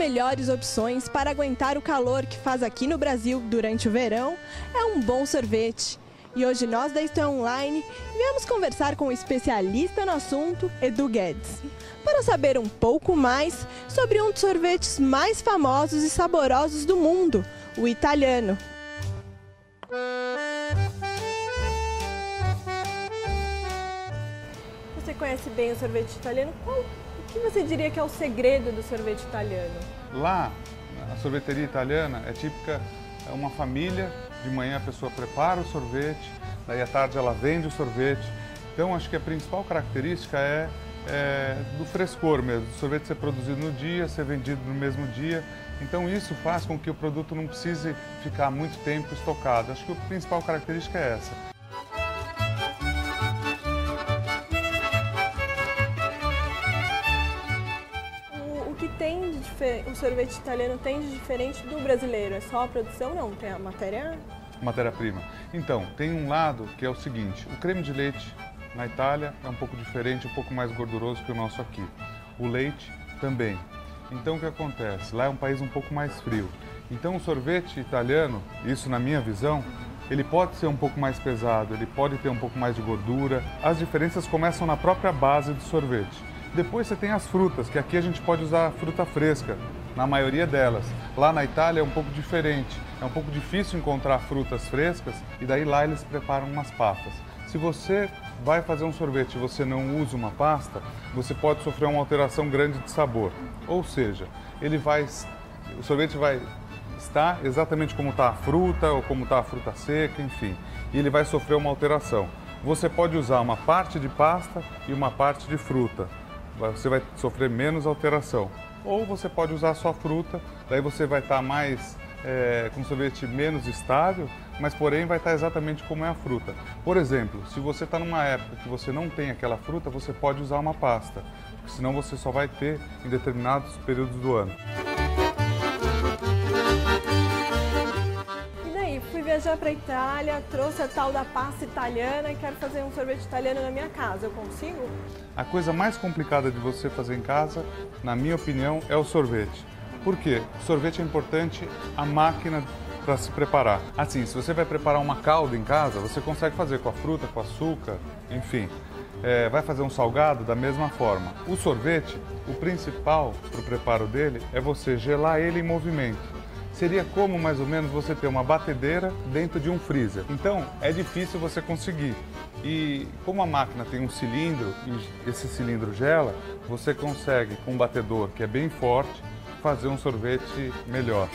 melhores opções para aguentar o calor que faz aqui no Brasil durante o verão é um bom sorvete. E hoje nós da Isto é Online viemos conversar com o especialista no assunto, Edu Guedes, para saber um pouco mais sobre um dos sorvetes mais famosos e saborosos do mundo, o italiano. Você conhece bem o sorvete italiano? O que você diria que é o segredo do sorvete italiano? Lá, a sorveteria italiana é típica, é uma família, de manhã a pessoa prepara o sorvete, daí à tarde ela vende o sorvete. Então acho que a principal característica é do frescor mesmo, do sorvete ser produzido no dia, ser vendido no mesmo dia. Então isso faz com que o produto não precise ficar muito tempo estocado. Acho que a principal característica é essa. O sorvete italiano tem de diferente do brasileiro? É só a produção? Não, tem a matéria-prima. Então, tem um lado que é o seguinte, o creme de leite na Itália é um pouco diferente, um pouco mais gorduroso que o nosso aqui. O leite também. Então o que acontece? Lá é um país um pouco mais frio. Então o sorvete italiano, isso na minha visão, ele pode ser um pouco mais pesado, ele pode ter um pouco mais de gordura. As diferenças começam na própria base do sorvete. Depois você tem as frutas, que aqui a gente pode usar fruta fresca, na maioria delas. Lá na Itália é um pouco diferente, é um pouco difícil encontrar frutas frescas e daí lá eles preparam umas pastas. Se você vai fazer um sorvete e você não usa uma pasta, você pode sofrer uma alteração grande de sabor. Ou seja, o sorvete vai estar exatamente como está a fruta ou como está a fruta seca, enfim, e ele vai sofrer uma alteração. Você pode usar uma parte de pasta e uma parte de fruta. Você vai sofrer menos alteração. Ou você pode usar só fruta, daí você vai estar mais com sorvete menos estável, mas porém vai estar exatamente como é a fruta. Por exemplo, se você está numa época que você não tem aquela fruta, você pode usar uma pasta, porque senão você só vai ter em determinados períodos do ano. Fui viajar para a Itália, trouxe a tal da pasta italiana e quero fazer um sorvete italiano na minha casa. Eu consigo? A coisa mais complicada de você fazer em casa, na minha opinião, é o sorvete. Por quê? O sorvete é importante a máquina para se preparar. Assim, se você vai preparar uma calda em casa, você consegue fazer com a fruta, com açúcar, enfim. Vai fazer um salgado da mesma forma. O sorvete, o principal para o preparo dele é você gelar ele em movimento. Seria como, mais ou menos, você ter uma batedeira dentro de um freezer. Então, é difícil você conseguir. E como a máquina tem um cilindro e esse cilindro gela, você consegue, com um batedor que é bem forte, fazer um sorvete melhor.